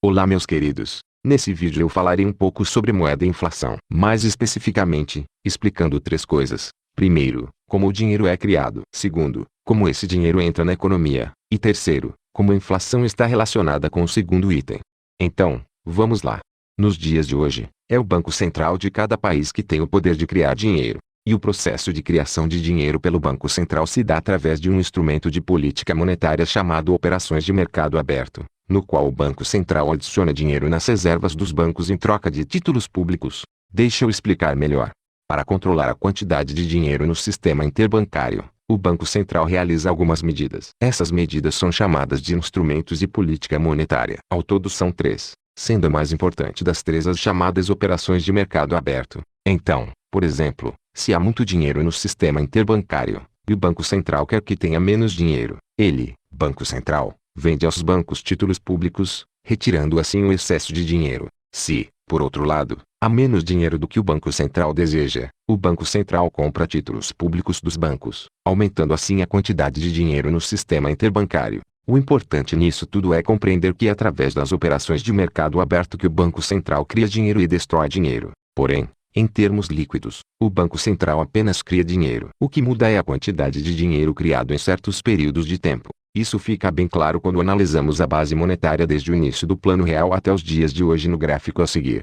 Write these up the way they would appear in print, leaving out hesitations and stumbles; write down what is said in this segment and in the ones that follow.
Olá meus queridos, nesse vídeo eu falarei um pouco sobre moeda e inflação. Mais especificamente, explicando três coisas. Primeiro, como o dinheiro é criado. Segundo, como esse dinheiro entra na economia. E terceiro, como a inflação está relacionada com o segundo item. Então, vamos lá. Nos dias de hoje, é o Banco Central de cada país que tem o poder de criar dinheiro. E o processo de criação de dinheiro pelo Banco Central se dá através de um instrumento de política monetária chamado operações de mercado aberto, no qual o Banco Central adiciona dinheiro nas reservas dos bancos em troca de títulos públicos. Deixa eu explicar melhor. Para controlar a quantidade de dinheiro no sistema interbancário, o Banco Central realiza algumas medidas. Essas medidas são chamadas de instrumentos de política monetária. Ao todo são três, sendo a mais importante das três as chamadas operações de mercado aberto. Então, por exemplo, se há muito dinheiro no sistema interbancário, e o Banco Central quer que tenha menos dinheiro, ele, Banco Central, vende aos bancos títulos públicos, retirando assim o excesso de dinheiro. Se, por outro lado, há menos dinheiro do que o Banco Central deseja, o Banco Central compra títulos públicos dos bancos, aumentando assim a quantidade de dinheiro no sistema interbancário. O importante nisso tudo é compreender que é através das operações de mercado aberto que o Banco Central cria dinheiro e destrói dinheiro. Porém, em termos líquidos, o Banco Central apenas cria dinheiro. O que muda é a quantidade de dinheiro criado em certos períodos de tempo. Isso fica bem claro quando analisamos a base monetária desde o início do Plano Real até os dias de hoje no gráfico a seguir.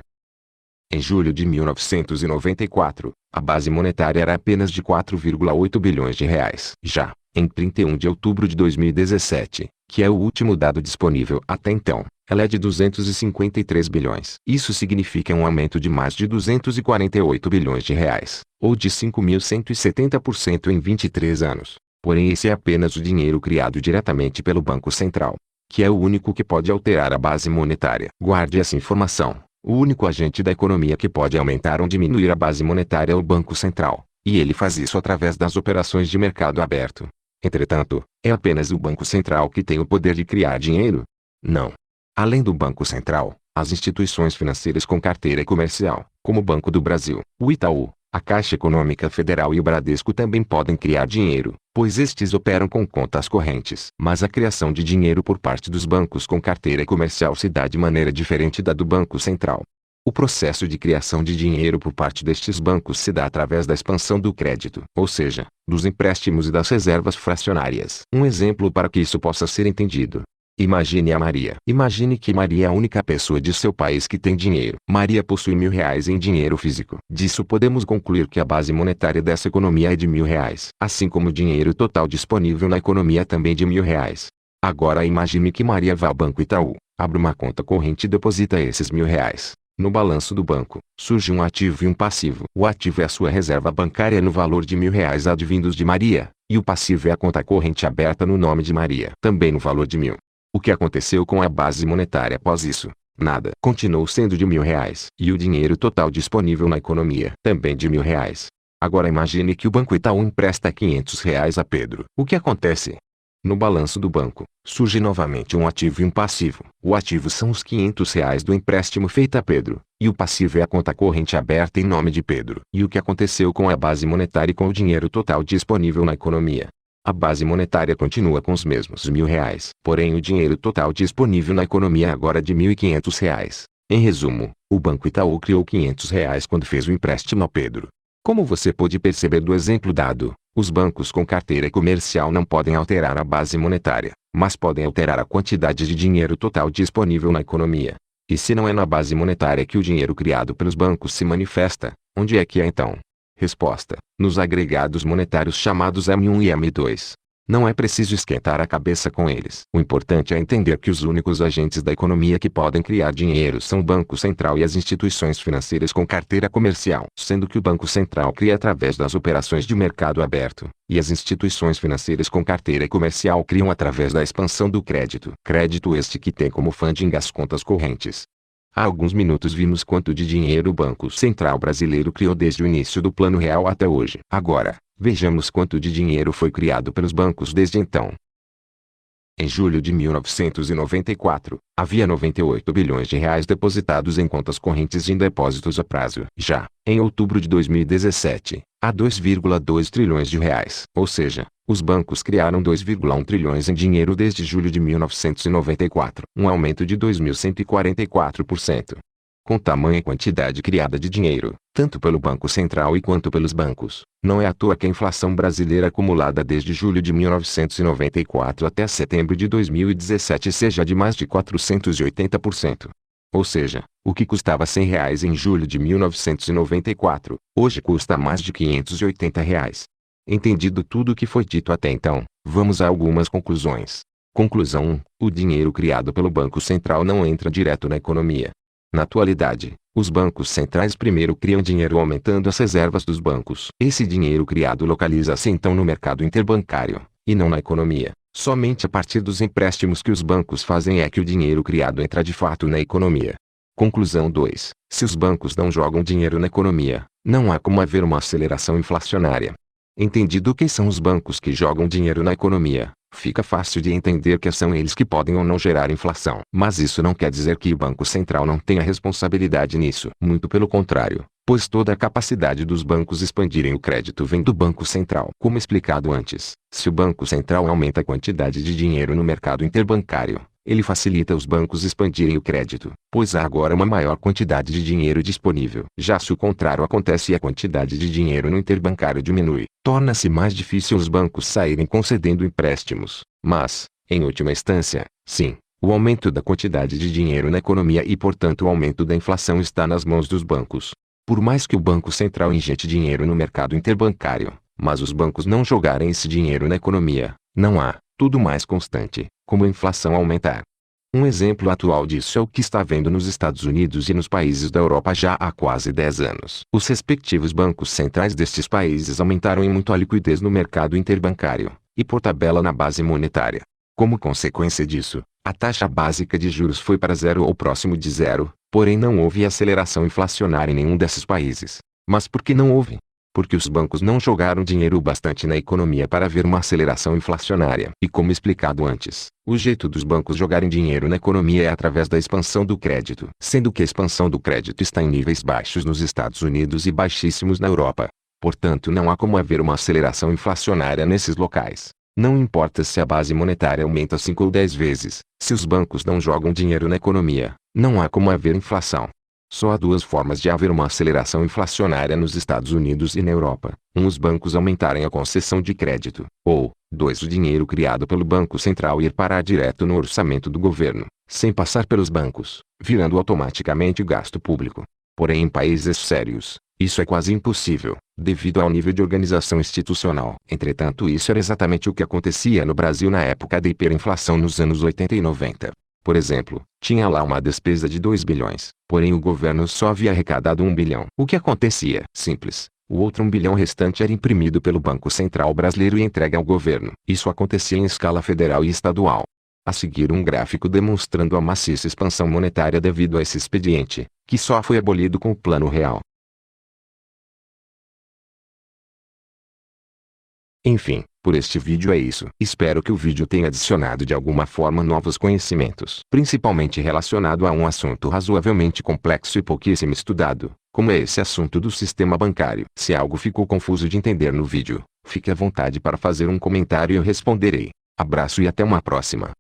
Em julho de 1994, a base monetária era apenas de 4,8 bilhões de reais. Já, em 31 de outubro de 2017, que é o último dado disponível até então, ela é de 253 bilhões. Isso significa um aumento de mais de 248 bilhões de reais, ou de 5.170% em 23 anos. Porém esse é apenas o dinheiro criado diretamente pelo Banco Central, que é o único que pode alterar a base monetária. Guarde essa informação. O único agente da economia que pode aumentar ou diminuir a base monetária é o Banco Central, e ele faz isso através das operações de mercado aberto. Entretanto, é apenas o Banco Central que tem o poder de criar dinheiro? Não. Além do Banco Central, as instituições financeiras com carteira comercial, como o Banco do Brasil, o Itaú, a Caixa Econômica Federal e o Bradesco também podem criar dinheiro, pois estes operam com contas correntes. Mas a criação de dinheiro por parte dos bancos com carteira comercial se dá de maneira diferente da do Banco Central. O processo de criação de dinheiro por parte destes bancos se dá através da expansão do crédito, ou seja, dos empréstimos e das reservas fracionárias. Um exemplo para que isso possa ser entendido. Imagine a Maria. Imagine que Maria é a única pessoa de seu país que tem dinheiro. Maria possui R$ 1.000 em dinheiro físico. Disso podemos concluir que a base monetária dessa economia é de R$ 1.000. Assim como o dinheiro total disponível na economia também de R$ 1.000. Agora imagine que Maria vá ao Banco Itaú, abre uma conta corrente e deposita esses R$ 1.000. No balanço do banco, surge um ativo e um passivo. O ativo é a sua reserva bancária no valor de R$ 1.000 advindos de Maria, e o passivo é a conta corrente aberta no nome de Maria, também no valor de R$ 1.000. O que aconteceu com a base monetária após isso? Nada. Continuou sendo de R$ 1.000. E o dinheiro total disponível na economia? Também de R$ 1.000. Agora imagine que o Banco Itaú empresta R$ 500 a Pedro. O que acontece? No balanço do banco, surge novamente um ativo e um passivo. O ativo são os R$ 500 do empréstimo feito a Pedro, e o passivo é a conta corrente aberta em nome de Pedro. E o que aconteceu com a base monetária e com o dinheiro total disponível na economia? A base monetária continua com os mesmos R$ 1.000, porém o dinheiro total disponível na economia é agora de R$ 1.500. Em resumo, o Banco Itaú criou R$ 500 quando fez o empréstimo a Pedro. Como você pode perceber do exemplo dado, os bancos com carteira comercial não podem alterar a base monetária, mas podem alterar a quantidade de dinheiro total disponível na economia. E se não é na base monetária que o dinheiro criado pelos bancos se manifesta, onde é que é então? Resposta: nos agregados monetários chamados M1 e M2. Não é preciso esquentar a cabeça com eles. O importante é entender que os únicos agentes da economia que podem criar dinheiro são o Banco Central e as instituições financeiras com carteira comercial, sendo que o Banco Central cria através das operações de mercado aberto, e as instituições financeiras com carteira comercial criam através da expansão do crédito. Crédito este que tem como funding as contas correntes. Há alguns minutos vimos quanto de dinheiro o Banco Central brasileiro criou desde o início do Plano Real até hoje. Agora, vejamos quanto de dinheiro foi criado pelos bancos desde então. Em julho de 1994, havia 98 bilhões de reais depositados em contas correntes de depósitos a prazo. Já, em outubro de 2017, há 2,2 trilhões de reais. Ou seja, os bancos criaram 2,1 trilhões em dinheiro desde julho de 1994, um aumento de 2.144%. Com tamanha quantidade criada de dinheiro, tanto pelo Banco Central e quanto pelos bancos, não é à toa que a inflação brasileira acumulada desde julho de 1994 até setembro de 2017 seja de mais de 480%. Ou seja, o que custava R$ 100 em julho de 1994, hoje custa mais de R$ 580. Entendido tudo o que foi dito até então, vamos a algumas conclusões. Conclusão 1. O dinheiro criado pelo Banco Central não entra direto na economia. Na atualidade, os bancos centrais primeiro criam dinheiro aumentando as reservas dos bancos. Esse dinheiro criado localiza-se então no mercado interbancário, e não na economia. Somente a partir dos empréstimos que os bancos fazem é que o dinheiro criado entra de fato na economia. Conclusão 2. Se os bancos não jogam dinheiro na economia, não há como haver uma aceleração inflacionária. Entendido que são os bancos que jogam dinheiro na economia, fica fácil de entender que são eles que podem ou não gerar inflação. Mas isso não quer dizer que o Banco Central não tenha responsabilidade nisso. Muito pelo contrário, pois toda a capacidade dos bancos expandirem o crédito vem do Banco Central. Como explicado antes, se o Banco Central aumenta a quantidade de dinheiro no mercado interbancário, ele facilita os bancos expandirem o crédito, pois há agora uma maior quantidade de dinheiro disponível. Já se o contrário acontece e a quantidade de dinheiro no interbancário diminui, torna-se mais difícil os bancos saírem concedendo empréstimos. Mas, em última instância, sim, o aumento da quantidade de dinheiro na economia e portanto o aumento da inflação está nas mãos dos bancos. Por mais que o Banco Central injete dinheiro no mercado interbancário, mas os bancos não jogarem esse dinheiro na economia, não há, tudo mais constante, como a inflação aumentar. Um exemplo atual disso é o que está havendo nos Estados Unidos e nos países da Europa já há quase 10 anos. Os respectivos bancos centrais destes países aumentaram em muito a liquidez no mercado interbancário, e por tabela na base monetária. Como consequência disso, a taxa básica de juros foi para zero ou próximo de zero, porém não houve aceleração inflacionária em nenhum desses países. Mas por que não houve? Porque os bancos não jogaram dinheiro bastante na economia para haver uma aceleração inflacionária. E como explicado antes, o jeito dos bancos jogarem dinheiro na economia é através da expansão do crédito. Sendo que a expansão do crédito está em níveis baixos nos Estados Unidos e baixíssimos na Europa. Portanto não há como haver uma aceleração inflacionária nesses locais. Não importa se a base monetária aumenta 5 ou 10 vezes, se os bancos não jogam dinheiro na economia, não há como haver inflação. Só há duas formas de haver uma aceleração inflacionária nos Estados Unidos e na Europa. 1. Os bancos aumentarem a concessão de crédito. Ou, 2. O dinheiro criado pelo Banco Central ir parar direto no orçamento do governo, sem passar pelos bancos, virando automaticamente gasto público. Porém em países sérios, isso é quase impossível, devido ao nível de organização institucional. Entretanto isso era exatamente o que acontecia no Brasil na época da hiperinflação nos anos 80 e 90. Por exemplo, tinha lá uma despesa de 2 bilhões, porém o governo só havia arrecadado 1 bilhão. O que acontecia? Simples. O outro 1 bilhão restante era imprimido pelo Banco Central brasileiro e entregue ao governo. Isso acontecia em escala federal e estadual. A seguir um gráfico demonstrando a maciça expansão monetária devido a esse expediente, que só foi abolido com o Plano Real. Enfim, por este vídeo é isso. Espero que o vídeo tenha adicionado de alguma forma novos conhecimentos, principalmente relacionado a um assunto razoavelmente complexo e pouquíssimo estudado, como é esse assunto do sistema bancário. Se algo ficou confuso de entender no vídeo, fique à vontade para fazer um comentário e eu responderei. Abraço e até uma próxima.